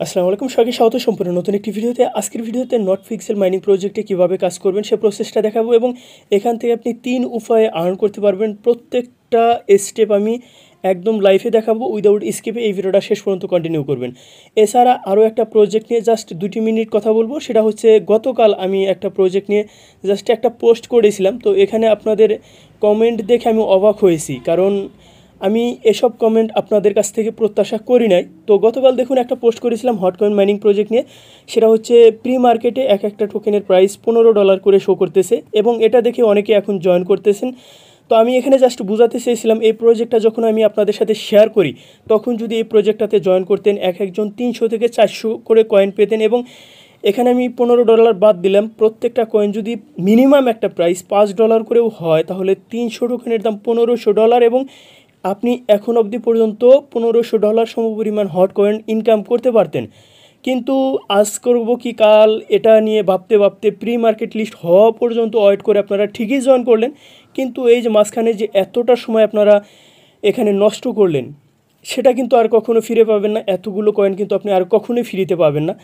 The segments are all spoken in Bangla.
আসসালামু আলাইকুম, সবাইকে স্বাগত সম্পূর্ণ নতুন একটি ভিডিওতে। আজকের ভিডিওতে নট পিক্সেল মাইনিং প্রজেক্টে কীভাবে কাজ করবেন সে প্রসেসটা দেখাবো এবং এখান থেকে আপনি 3 উপায়ে আর্ন করতে পারবেন। প্রত্যেকটা স্টেপ আমি একদম লাইভে দেখাবো উইদাউট স্কিপে। এই ভিডিওটা শেষ পর্যন্ত কন্টিনিউ করবেন। এছাড়া আরও একটা প্রজেক্ট নিয়ে জাস্ট 2 মিনিট কথা বলবো। সেটা হচ্ছে গতকাল আমি একটা প্রজেক্ট নিয়ে জাস্ট একটা পোস্ট করেছিলাম। তো এখানে আপনাদের কমেন্ট দেখে আমি অবাক হয়েছি, কারণ আমি এসব কমেন্ট আপনাদের কাছ থেকে প্রত্যাশা করি নাই। তো গতকাল দেখুন একটা পোস্ট করেছিলাম হটকয়েন মাইনিং প্রজেক্ট নিয়ে। সেটা হচ্ছে প্রি মার্কেটে এক একটা টোকেনের প্রাইস $15 করে শো করতেছে এবং এটা দেখে অনেকে এখন জয়েন করতেছেন। তো আমি এখানে জাস্ট বোঝাতে চেয়েছিলাম, এই প্রজেক্টটা যখন আমি আপনাদের সাথে শেয়ার করি তখন যদি এই প্রজেক্টটাতে জয়েন করতেন একজন 300 থেকে 400 করে কয়েন পেতেন। এবং এখানে আমি $15 বাদ দিলাম। প্রত্যেকটা কয়েন যদি মিনিমাম একটা প্রাইস $5 করেও হয় তাহলে 300 টোকেনের দাম $1500 এবং আপনি এখন অবধি পর্যন্ত $1500 সমপরিমাণ হট কয়েন ইনকাম করতে পারতেন। কিন্তু আজ করব কি কাল এটা নিয়ে ভাবতে ভাবতে প্রি মার্কেট লিস্ট হওয়া পর্যন্ত ওয়েট করে আপনারা ঠিকই জয়েন করলেন, কিন্তু এই যে মাঝখানে যে এতটা সময় আপনারা এখানে নষ্ট করলেন সেটা কিন্তু আর কখনো ফিরে পাবেন না। এতগুলো কয়েন কিন্তু আপনি আর কখনোই ফিরিতে পাবেন না।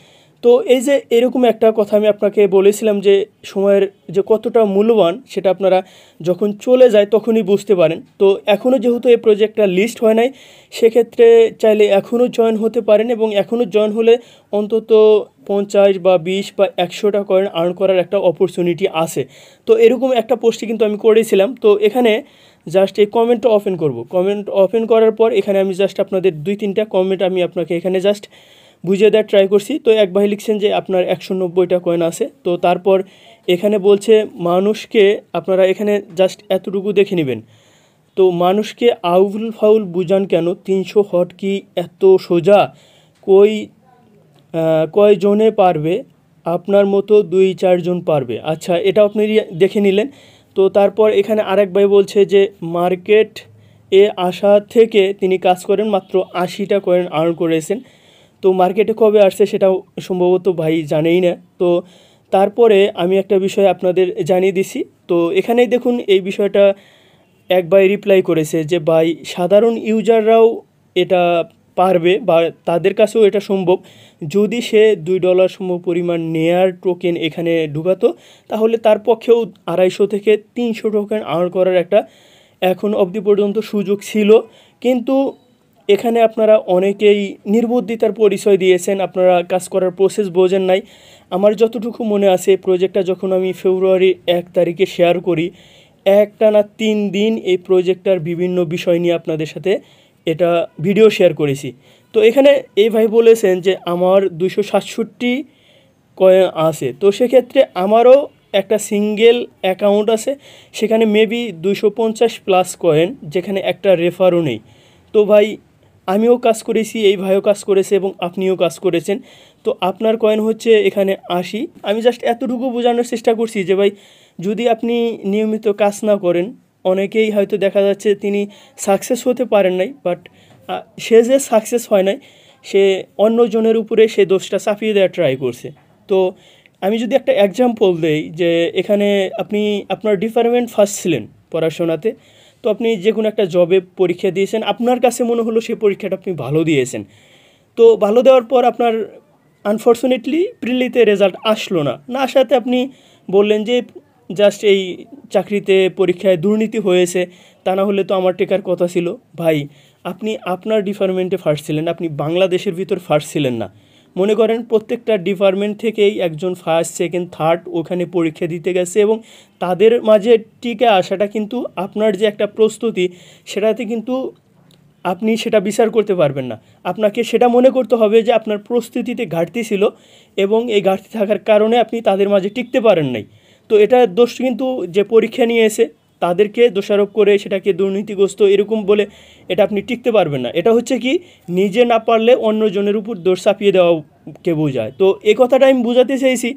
তো এই যে এরকম একটা কথা আমি আপনাকে বলেছিলাম যে সময়ের যে কতটা মূল্যবান সেটা আপনারা যখন চলে যায় তখনই বুঝতে পারেন। তো এখনও যেহেতু এই প্রজেক্টটা লিস্ট হয় নাই, সেক্ষেত্রে চাইলে এখনও জয়েন হতে পারেন এবং এখনও জয়েন হলে অন্তত 50 বা 20 বা 100টা কয়েন আর্ন করার একটা অপরচুনিটি আছে। তো এরকম একটা পোস্টই কিন্তু আমি করেছিলাম। তো এখানে জাস্ট এই কমেন্টটা ওপেন করব। কমেন্ট ওপেন করার পর এখানে আমি জাস্ট আপনাদের 2-3টা কমেন্ট আমি আপনাকে এখানে জাস্ট বুঝিয়ে দেওয়ার ট্রাই করছি। তো এক ভাই লিখছেন যে আপনার 190টা কয়েন আছে। তো তারপর এখানে বলছে মানুষকে, আপনারা এখানে জাস্ট এতটুকু দেখে নেবেন। তো মানুষকে আউল ফাউল বুঝান কেন, 300 হট কি এত সোজা? কই কয়জনে পারবে? আপনার মতো 2-4 জন পারবে। আচ্ছা, এটা আপনি দেখে নিলেন। তো তারপর এখানে আরেক ভাই বলছে যে মার্কেট এ আসা থেকে তিনি কাজ করেন, মাত্র 80টা কয়েন আর্ন করেছেন। তো মার্কেটে কবে আসছে সেটাও সম্ভবত ভাই জানেই না। তো তারপরে আমি একটা বিষয় আপনাদের জানিয়ে দিছি। তো এখানেই দেখুন এই বিষয়টা এক ভাই রিপ্লাই করেছে যে ভাই সাধারণ ইউজাররাও এটা পারবে বা তাদের কাছেও এটা সম্ভব। যদি সে $2 সম পরিমাণ নেয়ার টোকেন এখানে ঢুকাতো তাহলে তার পক্ষেও 250 থেকে 300 টোকেন আর্ন করার একটা এখন অবধি পর্যন্ত সুযোগ ছিল। কিন্তু এখানে আপনারা অনেকেই নির্বুদ্ধিতার পরিচয় দিয়েছেন, আপনারা কাজ করার প্রসেস বোঝেন নাই। আমার যতটুকু মনে আছে প্রজেক্টটা যখন আমি ফেব্রুয়ারি 1 তারিখে শেয়ার করি, একটানা 3 দিন এই প্রজেক্টটার বিভিন্ন বিষয় নিয়ে আপনাদের সাথে এটা ভিডিও শেয়ার করেছি। তো এখানে এই ভাই বলেছেন যে আমার 267 কয়েন আছে। তো সেক্ষেত্রে আমারও একটা সিঙ্গেল অ্যাকাউন্ট আছে, সেখানে মেবি 250 প্লাস কয়েন, যেখানে একটা রেফারও নেই। তো ভাই আমিও কাজ করেছি, এই ভাইও কাজ করেছে এবং আপনিও কাজ করেছেন। তো আপনার কয়েন হচ্ছে এখানে 80। আমি জাস্ট এতটুকু বোঝানোর চেষ্টা করছি যে ভাই যদি আপনি নিয়মিত কাজ না করেন, অনেকেই হয়তো দেখা যাচ্ছে তিনি সাকসেস হতে পারেন নাই, বাট সে যে সাকসেস হয় নাই সে অন্যজনের উপরে সে দোষটা চাপিয়ে দেওয়ার ট্রাই করছে। তো আমি যদি একটা এক্সাম্পল দেই যে এখানে আপনি আপনার ডিপার্টমেন্ট ফার্স্ট ছিলেন পড়াশোনাতে, তো আপনি যে কোনো একটা জবে পরীক্ষা দিয়েছেন, আপনার কাছে মনে হলো সেই পরীক্ষাটা আপনি ভালো দিয়েছেন। তো ভালো দেওয়ার পর আপনার আনফর্চুনেটলি প্রিলিতে রেজাল্ট আসলো না, না আসাতে আপনি বললেন যে জাস্ট এই চাকরিতে পরীক্ষায় দুর্নীতি হয়েছে, তা না হলে তো আমার টেকার কথা ছিল। ভাই আপনি আপনার ডিপার্টমেন্টে ফার্স্ট ছিলেন, আপনি বাংলাদেশের ভিতর ফার্স্ট ছিলেন না। মনে করেন প্রত্যেকটা ডিপার্টমেন্ট থেকেই একজন ফার্স্ট, সেকেন্ড, থার্ড ওখানে পরীক্ষা দিতে গেছে এবং তাদের মাঝে টিকে আসাটা কিন্তু আপনার যে একটা প্রস্তুতি সেটাতে কিন্তু আপনি সেটা বিচার করতে পারবেন না। আপনাকে সেটা মনে করতে হবে যে আপনার প্রস্তুতিতে ঘাটতি ছিল এবং এই ঘাটতি থাকার কারণে আপনি তাদের মাঝে টিকতে পারেন নাই। তো এটা দোষ কিন্তু যে পরীক্ষা নিয়ে এসে তাদেরকে দোষারোপ করে সেটাকে দুর্নীতিগ্রস্ত এরকম বলে এটা আপনি টিকতে পারবেন না। এটা হচ্ছে কি নিজে না পারলে অন্যজনের উপর দোষ চাপিয়ে দেওয়াকে বোঝায়। তো এই কথাটা আমি বোঝাতে চাইছি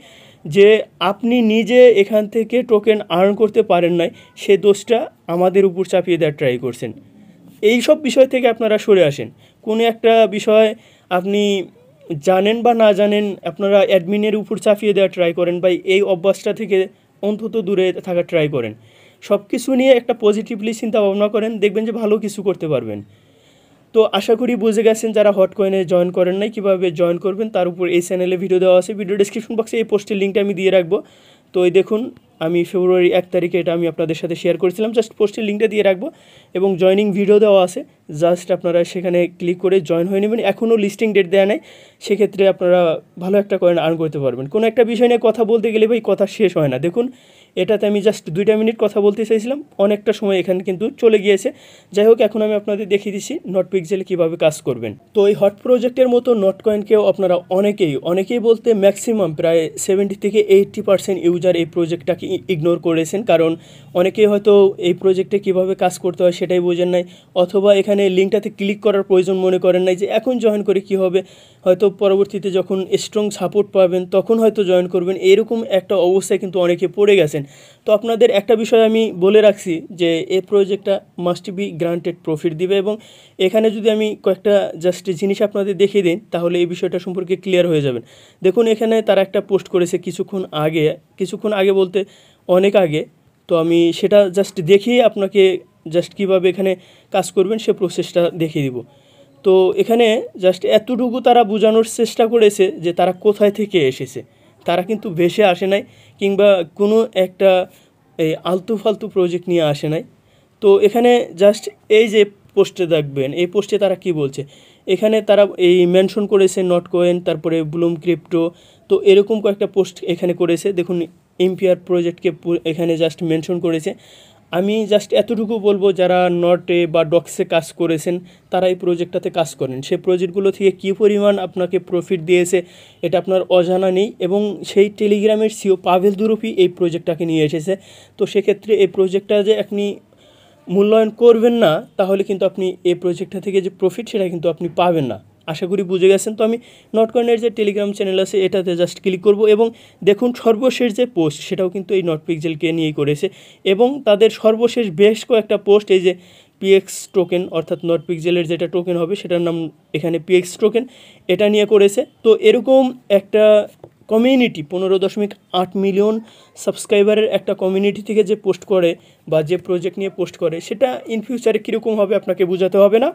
যে আপনি নিজে এখান থেকে টোকেন আর্ন করতে পারেন নাই, সে দোষটা আমাদের উপর চাপিয়ে দেওয়ার ট্রাই করছেন। এই সব বিষয় থেকে আপনারা সরে আসেন। কোনো একটা বিষয় আপনি জানেন বা না জানেন, আপনারা অ্যাডমিনের উপর চাপিয়ে দেওয়ার ট্রাই করেন বা এই অভ্যাসটা থেকে অন্তত দূরে থাকার ট্রাই করেন। সব কিছু নিয়ে একটা পজিটিভলি চিন্তা ভাবনা করেন, দেখবেন যে ভালো কিছু করতে পারবেন। তো আশা করি বুঝে গেছেন যারা হটকয়েনে জয়েন করেন নাই কীভাবে জয়েন করবেন, তার উপর এই চ্যানেলে ভিডিও দেওয়া আছে। ভিডিও ডেসক্রিপশন বক্সে এই পোস্টের লিঙ্কটা আমি দিয়ে রাখবো। তো এই দেখুন আমি ফেব্রুয়ারি 1 তারিখে এটা আমি আপনাদের সাথে শেয়ার করেছিলাম, জাস্ট পোস্টের লিঙ্কটা দিয়ে রাখবো এবং জয়েনিং ভিডিও দেওয়া আছে, জাস্ট আপনারা সেখানে ক্লিক করে জয়েন হয়ে নেবেন। এখনও লিস্টিং ডেট দেওয়া নেই, সেক্ষেত্রে আপনারা ভালো একটা কয়েন আর্ন করতে পারবেন। কোনো একটা বিষয় নিয়ে কথা বলতে গেলে ভাই কথা শেষ হয় না। দেখুন এটাতে আমি জাস্ট 2 মিনিট কথা বলতে চাইছিলাম, অনেকটা সময় এখানে কিন্তু চলে গিয়েছে। যাই হোক, এখন আমি আপনাদের দেখিয়ে দিচ্ছি নটপিক্সেলে কীভাবে কাজ করবেন। তো এই হট প্রজেক্টের মতো নটকয়েনকেও আপনারা অনেকেই বলতে ম্যাক্সিমাম প্রায় 70 থেকে 80% ইউজার এই প্রজেক্টটাকে ইগনোর করেছেন, কারণ অনেকেই হয়তো এই প্রজেক্টে কীভাবে কাজ করতে হয় সেটাই বোঝেন নাই, অথবা এখানে লিঙ্কটাতে ক্লিক করার প্রয়োজন মনে করেন নাই যে এখন জয়েন করে কী হবে, হয়তো পরবর্তীতে যখন স্ট্রং সাপোর্ট পাবেন তখন হয়তো জয়েন করবেন, এরকম একটা অবস্থায় কিন্তু অনেকে পড়ে গেছেন। তো আপনাদের একটা বিষয় আমি বলে রাখছি যে এই প্রজেক্টটা মাস্ট বি গ্রান্টেড প্রফিট দিবে, এবং এখানে যদি আমি কয়েকটা জাস্ট জিনিস আপনাদের দেখিয়ে দিই তাহলে এই বিষয়টা সম্পর্কে ক্লিয়ার হয়ে যাবেন। দেখুন এখানে তারা একটা পোস্ট করেছে কিছুক্ষণ আগে বলতে অনেক আগে। তো আমি সেটা জাস্ট দেখিয়ে আপনাকে জাস্ট কীভাবে এখানে কাজ করবেন সে প্রসেসটা দেখিয়ে দিব। তো এখানে জাস্ট এতটুকু তারা বোঝানোর চেষ্টা করেছে যে তারা কোথায় থেকে এসেছে, তারা কিন্তু ভেসে আসে নাই কিংবা কোনো একটা এই আলতু ফালতু প্রজেক্ট নিয়ে আসে নাই। তো এখানে জাস্ট এই যে পোস্টে দেখবেন, এই পোস্টে তারা কি বলছে, এখানে তারা এই মেনশন করেছে নটকয়েন, তারপরে ব্লুম ক্রিপ্টো, তো এরকম কয়েকটা পোস্ট এখানে করেছে। দেখুন ইম্পিয়ার প্রজেক্টকে এখানে জাস্ট মেনশন করেছে। আমি জাস্ট এতটুকু বলবো যারা নটে বা ডক্সে কাজ করেছেন তারা এই প্রজেক্টটাতে কাজ করেন, সেই প্রজেক্টগুলো থেকে কী পরিমাণ আপনাকে প্রফিট দিয়েছে এটা আপনার অজানা নেই, এবং সেই টেলিগ্রামের সিও পাভেল দুরুপি এই প্রজেক্টটাকে নিয়ে এসেছে। তো সেক্ষেত্রে এই প্রজেক্টটা যে আপনি মূল্যায়ন করবেন না তাহলে কিন্তু আপনি এই প্রজেক্টটা থেকে যে প্রফিট সেটা কিন্তু আপনি পাবেন না। আশা করি বুঝে গেছেন। তো আমি নটকয়েনের যে টেলিগ্রাম চ্যানেল আছে এটাতে জাস্ট ক্লিক করব, এবং দেখুন সর্বশেষ যে পোস্ট সেটাও কিন্তু এই নটপিক্সেলকে নিয়েই করেছে, এবং তাদের সর্বশেষ বেশ কয়েকটা পোস্ট এই যে পিএক্স টোকেন অর্থাৎ নটপিক্সেলের যেটা টোকেন হবে সেটার নাম এখানে পিএক্স টোকেন, এটা নিয়ে করেছে। তো এরকম একটা কমিউনিটি 15.8 মিলিয়ন সাবস্ক্রাইবারের একটা কমিউনিটি থেকে যে পোস্ট করে বা যে প্রজেক্ট নিয়ে পোস্ট করে সেটা ইন ফিউচারে কীরকম হবে আপনাকে বোঝাতে হবে না।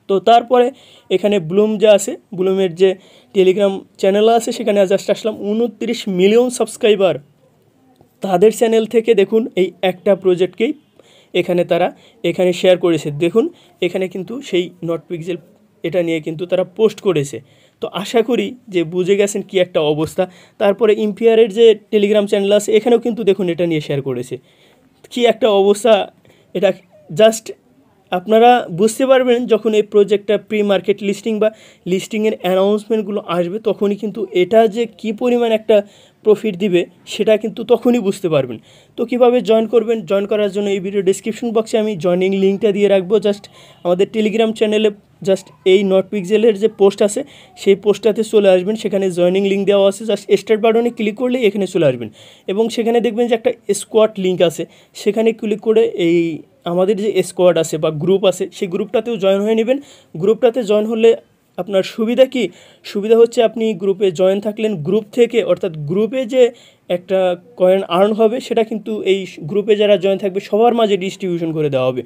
তো তারপরে এখানে ব্লুম যে আছে, ব্লুমের যে টেলিগ্রাম চ্যানেল আছে সেখানে জাস্ট আসলাম 29 মিলিয়ন সাবস্ক্রাইবার, তাদের চ্যানেল থেকে দেখুন এই একটা প্রজেক্টকেই তারা এখানে শেয়ার করেছে। দেখুন এখানে কিন্তু সেই নটপিক্সেল এটা নিয়ে কিন্তু তারা পোস্ট করেছে। তো আশা করি যে বুঝে গেছেন কি একটা অবস্থা। তারপরে ইম্পিয়ারের যে টেলিগ্রাম চ্যানেল আছে এখানেও কিন্তু দেখুন এটা নিয়ে শেয়ার করেছে, কি একটা অবস্থা। এটা জাস্ট আপনারা বুঝতে পারবেন যখন এই প্রজেক্টটা প্রি মার্কেট লিস্টিং বা লিস্টিংয়ের অ্যানাউন্সমেন্টগুলো আসবে তখনই কিন্তু এটা যে কী পরিমাণ একটা প্রফিট দিবে সেটা কিন্তু তখনই বুঝতে পারবেন। তো কীভাবে জয়েন করবেন, জয়েন করার জন্য এই ভিডিও ডেসক্রিপশন বক্সে আমি জয়েনিং লিঙ্কটা দিয়ে রাখবো। জাস্ট আমাদের টেলিগ্রাম চ্যানেলে জাস্ট এই নটপিক্সেলের যে পোস্ট আছে সেই পোস্টটাতে চলে আসবেন, সেখানে জয়েনিং লিঙ্ক দেওয়া আছে, জাস্ট স্টার্ট বাটনে ক্লিক করলে এখানে চলে আসবেন, এবং সেখানে দেখবেন যে একটা স্কোয়াড লিঙ্ক আছে, সেখানে ক্লিক করে এই আমাদের যে স্কোয়াড আছে বা গ্রুপ আছে সেই গ্রুপটাতেও জয়েন হয়ে নেবেন। গ্রুপটাতে জয়েন হলে আপনার সুবিধা কি, সুবিধা হচ্ছে আপনি গ্রুপে জয়েন থাকলেন, গ্রুপ থেকে অর্থাৎ গ্রুপে যে একটা কয়েন আর্ন হবে সেটা কিন্তু এই গ্রুপে যারা জয়েন থাকবে সবার মাঝে ডিস্ট্রিবিউশন করে দেওয়া হবে।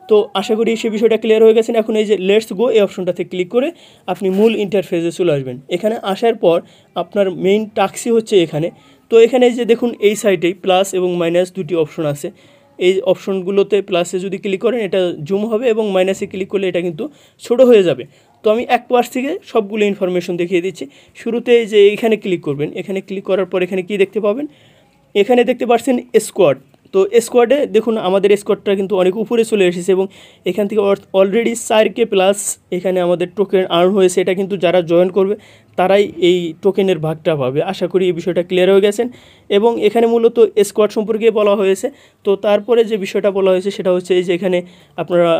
তো আশা করি সেই বিষয়টা ক্লিয়ার হয়ে গেছেন। এখন এই যে লেটস গো এই অপশনটাতে ক্লিক করে আপনি মূল ইন্টারফেসে চলে আসবেন। এখানে আসার পর আপনার মেইন টাস্কই হচ্ছে এখানে। তো এখানে যে দেখুন এই সাইডেই প্লাস এবং মাইনাস দুটি অপশন আছে, এই অপশনগুলোতে প্লাসে যদি ক্লিক করেন এটা জুম হবে এবং মাইনাসে ক্লিক করলে এটা কিন্তু ছোটো হয়ে যাবে। তো আমি এক পাশ থেকে সবগুলো ইনফরমেশন দেখিয়ে দিচ্ছি। শুরুতে যে এখানে ক্লিক করবেন, এখানে ক্লিক করার পর এখানে কি দেখতে পাবেন, এখানে দেখতে পাচ্ছেন স্কোয়াড। তো স্কোয়াডে দেখুন আমাদের স্কোয়াডটা কিন্তু অনেক উপরে চলে এসেছে, এবং এখান থেকে অলরেডি 4K প্লাস এখানে আমাদের টোকেন আর্ন হয়েছে। এটা কিন্তু যারা জয়েন করবে তারাই এই টোকেনের ভাগটা পাবে। আশা করি এই বিষয়টা ক্লিয়ার হয়ে গেছেন। এবং এখানে মূলত স্কোয়াড সম্পর্কে বলা হয়েছে। তো তারপরে যে বিষয়টা বলা হয়েছে সেটা হচ্ছে এই যে এখানে আপনারা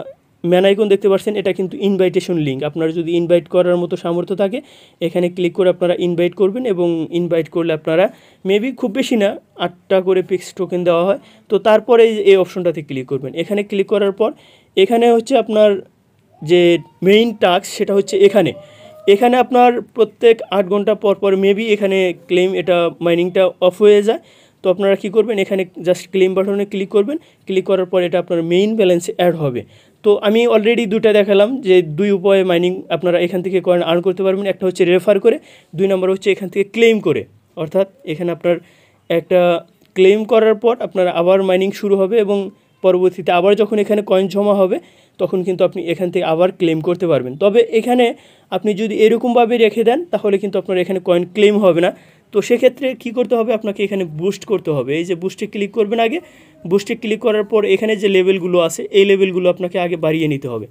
ম্যান আইকন দেখতে পাচ্ছেন, এটা কিন্তু ইনভাইটেশন লিঙ্ক। আপনারা যদি ইনভাইট করার মতো সামর্থ্য থাকে এখানে ক্লিক করে আপনারা ইনভাইট করবেন, এবং ইনভাইট করলে আপনারা মেবি খুব বেশি না 8টা করে পিক্স টোকেন দেওয়া হয়। তো তারপরে এই অপশনটাতে ক্লিক করবেন। এখানে ক্লিক করার পর এখানে হচ্ছে আপনার যে মেইন টাস্ক সেটা হচ্ছে এখানে আপনার প্রত্যেক 8 ঘন্টা পর পর মেবি এখানে ক্লেম এটা মাইনিংটা অফ হয়ে যায়। তো আপনারা কী করবেন, এখানে জাস্ট ক্লেম বাটনে ক্লিক করবেন, ক্লিক করার পর এটা আপনার মেইন ব্যালেন্সে অ্যাড হবে। তো আমি অলরেডি দুটো দেখালাম যে দুই উপায়ে মাইনিং আপনারা এখান থেকে কয়েন আর্ন করতে পারবেন। একটা হচ্ছে রেফার করে, 2 নম্বর হচ্ছে এখান থেকে ক্লেম করে। অর্থাৎ এখানে আপনার একটা ক্লেম করার পর আপনার আবার মাইনিং শুরু হবে এবং পরবর্তীতে আবার যখন এখানে কয়েন জমা হবে তখন কিন্তু আপনি এখান থেকে আবার ক্লেম করতে পারবেন। তবে এখানে আপনি যদি এরকমভাবে রেখে দেন তাহলে কিন্তু আপনার এখানে কয়েন ক্লেম হবে না। তো সেক্ষেত্রে কী করতে হবে, আপনাকে এখানে বুস্ট করতে হবে। এই যে বুস্টে ক্লিক করবেন, আগে বুস্টে ক্লিক করার পর এখানে যে লেভেলগুলো আছে এই লেভেলগুলো আপনাকে আগে বাড়িয়ে নিতে হবে।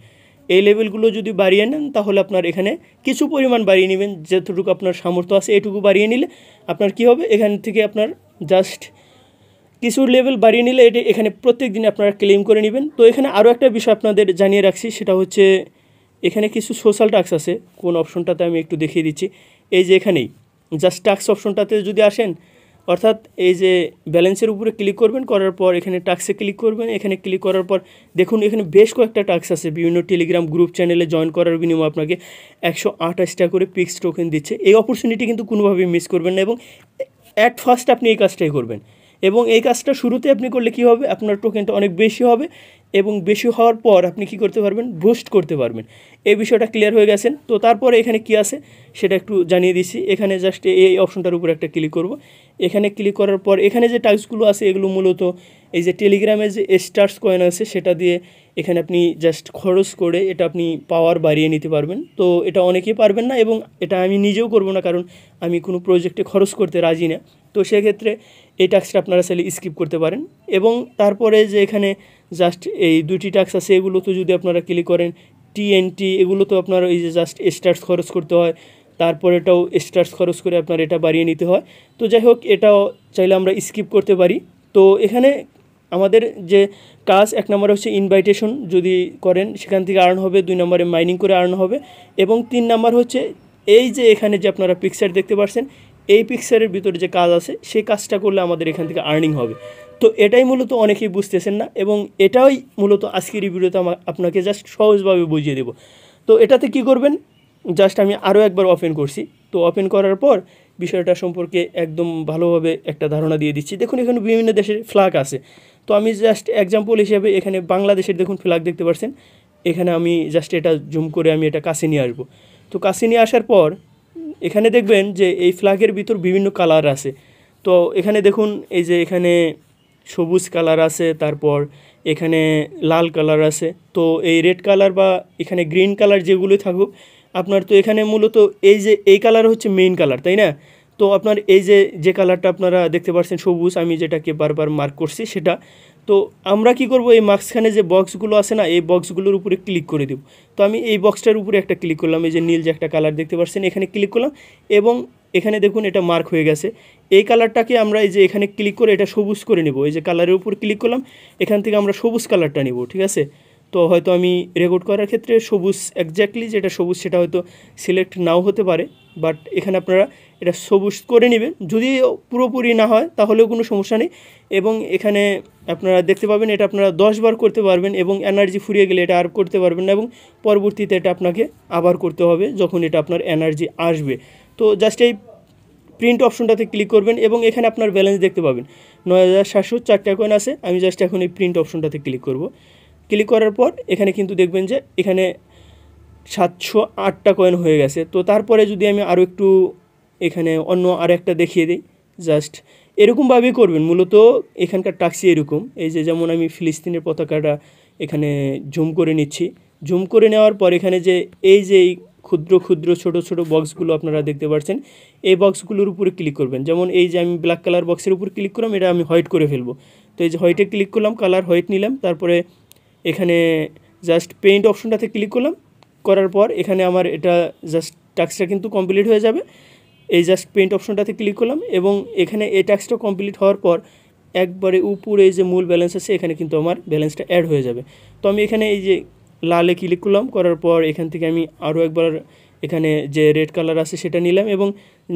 এই লেভেলগুলো যদি বাড়িয়ে নেন তাহলে আপনার এখানে কিছু পরিমাণ বাড়িয়ে নেবেন, যতটুকু আপনার সামর্থ্য আছে এটুকু বাড়িয়ে নিলে আপনার কী হবে, এখান থেকে আপনার জাস্ট কিছু লেভেল বাড়িয়ে নিলে এখানে প্রত্যেক দিন আপনারা ক্লেম করে নেবেন। তো এখানে আরও একটা বিষয় আপনাদের জানিয়ে রাখছি, সেটা হচ্ছে এখানে কিছু সোশ্যাল টাস্ক আছে। কোন অপশনটাতে আমি একটু দেখিয়ে দিচ্ছি। এই যে এখানেই জাস্ট টাস্ক অপশনটাতে যদি আসেন, অর্থাৎ এই যে ব্যালেন্সের উপরে ক্লিক করবেন, করার পর এখানে টাস্কে ক্লিক করবেন। এখানে ক্লিক করার পর দেখুন এখানে বেশ কয়েকটা টাস্ক আছে। বিভিন্ন টেলিগ্রাম গ্রুপ চ্যানেলে জয়েন করার বিনিময়ে আপনাকে 128টা করে পিক্স টোকেন দিচ্ছে। এই অপরচুনিটি কিন্তু কোনোভাবেই মিস করবেন না এবং অ্যাট ফার্স্ট আপনি এই কাজটাই করবেন। এবং এই কাজটা শুরুতে আপনি করলে কী হবে, আপনার টোকেনটা অনেক বেশি হবে এবং বেশি হওয়ার পর আপনি কী করতে পারবেন, বুস্ট করতে পারবেন। এই বিষয়টা ক্লিয়ার হয়ে গেছেন। তো তারপরে এখানে কী আছে সেটা একটু জানিয়ে দিচ্ছি। এখানে জাস্ট এই অপশনটার উপর একটা ক্লিক করব। এখানে ক্লিক করার পর এখানে যে টাস্কগুলো আছে এগুলো মূলত এই যে টেলিগ্রামে যে স্টার্স কয়েন আছে সেটা দিয়ে এখানে আপনি জাস্ট খরচ করে এটা আপনি পাওয়ার বাড়িয়ে নিতে পারবেন। তো এটা অনেকেই পারবেন না এবং এটা আমি নিজেও করব না, কারণ আমি কোনো প্রজেক্টে খরচ করতে রাজি না। তো সেক্ষেত্রে এই টাস্কটা আপনারা চাইলে স্কিপ করতে পারেন। এবং তারপরে যে এখানে জাস্ট এই দুটি টাস্ক আছে এগুলো তো যদি আপনারা ক্লিক করেন, TNT এগুলো তো আপনার এই যে জাস্ট স্টার্স খরচ করতে হয়, তারপর এটাও স্টার্স খরচ করে আপনার এটা বাড়িয়ে নিতে হয়। তো যাই হোক, এটাও চাইলে আমরা স্কিপ করতে পারি। তো এখানে আমাদের যে কাজ, 1 নম্বরে হচ্ছে ইনভাইটেশন যদি করেন সেখান থেকে আর্ন হবে, 2 নম্বরে মাইনিং করে আর্ন হবে এবং 3 নম্বর হচ্ছে এই যে এখানে যে আপনারা পিকচার দেখতে পাচ্ছেন এই পিকচারের ভিতরে যে কাজ আছে সেই কাজটা করলে আমাদের এখান থেকে আর্নিং হবে। তো এটাই মূলত অনেকেই বুঝতেছেন না এবং এটাই মূলত আজকের এই ভিডিওতে আপনাকে জাস্ট সহজভাবে বুঝিয়ে দেব। তো এটাতে কি করবেন, জাস্ট আমি আরও একবার ওপেন করছি। তো ওপেন করার পর বিষয়টা সম্পর্কে একদম ভালোভাবে একটা ধারণা দিয়ে দিচ্ছি। দেখুন এখানে বিভিন্ন দেশের ফ্ল্যাগ আছে। তো আমি জাস্ট এক্সাম্পল হিসেবে এখানে বাংলাদেশের দেখুন ফ্ল্যাগ দেখতে পাচ্ছেন। এখানে আমি জাস্ট এটা জুম করে আমি এটা কাছে নিয়ে আসবো। তো কাছে নিয়ে আসার পর এখানে দেখবেন যে এই ফ্ল্যাগের ভিতর বিভিন্ন কালার আছে। তো এখানে দেখুন এই যে এখানে সবুজ কালার আছে, তারপর এখানে লাল কালার আছে। তো এই রেড কালার বা এখানে গ্রিন কালার যেগুলো থাকুক আপনার, তো এখানে মূলত এই যে এই কালার হচ্ছে মেইন কালার, তাই না? তো আপনার এই যে কালারটা আপনারা দেখতে পাচ্ছেন সবুজ, আমি যেটাকে বারবার মার্ক করছি সেটা। তো আমরা কি করব, এই মাঝখানে যে বক্সগুলো আছে না এই বক্সগুলোর উপরে ক্লিক করে দেব। তো আমি এই বক্সটার উপরে একটা ক্লিক করলাম, এই যে নীল যে একটা কালার দেখতে পাচ্ছেন এখানে ক্লিক করলাম এবং এখানে দেখুন এটা মার্ক হয়ে গেছে। এই কালারটাকে আমরা এই যে এখানে ক্লিক করে এটা সবুজ করে নেব। এই যে কালারের উপর ক্লিক করলাম, এখান থেকে আমরা সবুজ কালারটা নেব, ঠিক আছে? তো হয়তো আমি রেকর্ড করার ক্ষেত্রে সবুজ এক্স্যাক্টলি যেটা সবুজ সেটা হয়তো সিলেক্ট নাও হতে পারে, বাট এখানে আপনারা এটা সবুজ করে নেবেন। যদি পুরোপুরি না হয় তাহলেও কোনো সমস্যা নেই। এবং এখানে আপনারা দেখতে পাবেন এটা আপনারা 10 বার করতে পারবেন এবং এনার্জি ফুরিয়ে গেলে এটা আর করতে পারবেন না এবং পরবর্তীতে এটা আপনাকে আবার করতে হবে যখন এটা আপনার এনার্জি আসবে। তো জাস্ট এই প্রিন্ট অপশনটাতে ক্লিক করবেন এবং এখানে আপনার ব্যালেন্স দেখতে পাবেন 9704টা কয়েন আছে। আমি জাস্ট এখন এই প্রিন্ট অপশনটাতে ক্লিক করব। ক্লিক করার পর এখানে কিন্তু দেখবেন যে এখানে 708টা কয়েন হয়ে গেছে। তো তারপরে যদি আমি আরও একটু এখানে অন্য আরেকটা দেখিয়ে দিই, জাস্ট এরকমভাবেই করবেন। মূলত এখানকার টাক্সি এরকম, এই যে যেমন আমি ফিলিস্তিনের পতাকাটা এখানে জুম করে নিচ্ছি। জুম করে নেওয়ার পর এখানে যে এই যে ক্ষুদ্র ক্ষুদ্র ছোট ছোট বক্সগুলো আপনারা দেখতে পাচ্ছেন, এই বক্সগুলোর উপরে ক্লিক করবেন। যেমন এই যে আমি ব্ল্যাক কালার বক্সের উপর ক্লিক করলাম, এটা আমি হোয়াইট করে ফেলবো। তো এই যে হোয়াইটে ক্লিক করলাম, কালার হোয়াইট নিলাম, তারপরে এখানে জাস্ট পেইন্ট অপশনটাতে ক্লিক করলাম। করার পর এখানে আমার এটা জাস্ট টাস্কটা কিন্তু কমপ্লিট হয়ে যাবে। এই জাস্ট পেইন্ট অপশনটাতে ক্লিক করলাম এবং এখানে এই টাস্কটা কমপ্লিট হওয়ার পর একবারে উপরে যে মূল ব্যালেন্স আছে এখানে কিন্তু আমার ব্যালেন্সটা অ্যাড হয়ে যাবে। তো আমি এখানে এই যে লালে ক্লিক করলাম, করার পর এখান থেকে আমি আরও একবার এখানে যে রেড কালার আছে সেটা নিলাম এবং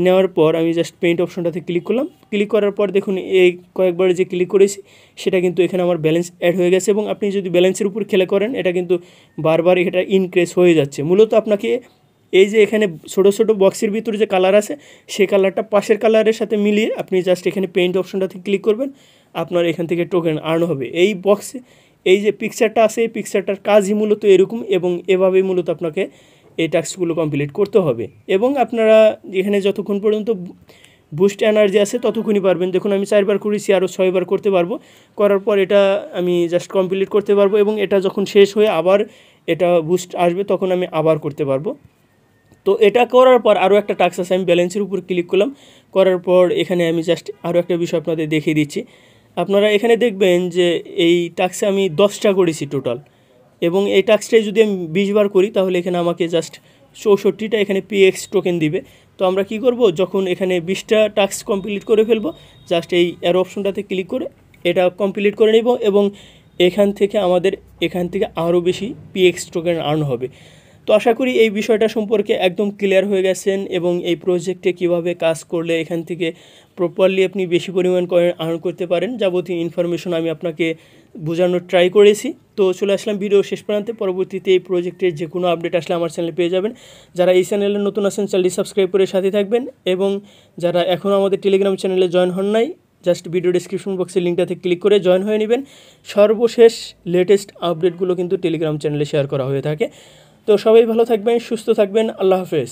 নেওয়ার পর আমি জাস্ট পেইন্ট অপশনটাতে ক্লিক করলাম। ক্লিক করার পর দেখুন এই কয়েকবার যে ক্লিক করেছি সেটা কিন্তু এখানে আমার ব্যালেন্স অ্যাড হয়ে গেছে এবং আপনি যদি ব্যালেন্সের উপর খেলা করেন এটা কিন্তু বারবার এটা ইনক্রিজ হয়ে যাচ্ছে। মূলত আপনাকে এই যে এখানে ছোটো ছোটো বক্সের ভিতরে যে কালার আছে সেই কালারটা পাশের কালারের সাথে মিলিয়ে আপনি জাস্ট এখানে পেইন্ট অপশনটাতে ক্লিক করবেন, আপনার এখান থেকে টোকেন আর্ন হবে। এই বক্সে এই যে পিকচারটা আছে এই পিকচারটার কাজই মূলত এরকম এবং এভাবেই মূলত আপনাকে এই টাস্কগুলো কমপ্লিট করতে হবে। এবং আপনারা এখানে যতক্ষণ পর্যন্ত বুস্ট এনার্জি আছে ততক্ষণই পারবেন। দেখুন আমি 4 বার করেছি, আরও 6 বার করতে পারবো। করার পর এটা আমি জাস্ট কমপ্লিট করতে পারবো এবং এটা যখন শেষ হয়ে আবার এটা বুস্ট আসবে তখন আমি আবার করতে পারবো। তো এটা করার পর আরও একটা টাস্ক আছে, আমি ব্যালেন্সের উপর ক্লিক করলাম। করার পর এখানে আমি জাস্ট আরও একটা বিষয় আপনাদের দেখিয়ে দিচ্ছি। আপনারা এখানে দেখবেন যে এই টাস্কে আমি 10টা করেছি টোটাল, এবং এই টাস্কটাই যদি আমি 20 বার করি তাহলে এখানে আমাকে জাস্ট 64টা এখানে পিএক্স টোকেন দিবে। তো আমরা কি করব, যখন এখানে 20টা টাস্ক কমপ্লিট করে ফেলবো জাস্ট এই অ্যারো অপশনটাতে ক্লিক করে এটা কমপ্লিট করে নেব এবং এখান থেকে আমাদের আরও বেশি পিএক্স টোকেন আর্ন হবে। তো আশা করি এই বিষয়টা সম্পর্কে একদম ক্লিয়ার হয়ে গেছেন এবং এই প্রজেক্টে কিভাবে কাজ করলে এখান থেকে প্রপারলি আপনি বেশি পরিমাণ কয়েন আর্ন করতে পারেন যাবতীয় ইনফরমেশন আমি আপনাকে বোঝানোর ট্রাই করেছি। তো চলে আসলাম ভিডিও শেষ প্রান্তে। পরবর্তীতে এই প্রজেক্টের যে কোনো আপডেট আসলে আমার চ্যানেলে পেয়ে যাবেন। যারা এই চ্যানেলে নতুন আছেন চ্যানেলটি সাবস্ক্রাইব করে সাথে থাকবেন, এবং যারা এখনও আমাদের টেলিগ্রাম চ্যানেলে জয়েন হন নাই জাস্ট ভিডিও ডিসক্রিপশন বক্সের লিঙ্কটাতে ক্লিক করে জয়েন হয়ে নেবেন। সর্বশেষ লেটেস্ট আপডেটগুলো কিন্তু টেলিগ্রাম চ্যানেলে শেয়ার করা হয়ে থাকে। তো সবাই ভালো থাকবেন, সুস্থ থাকবেন, আল্লাহ হাফেজ।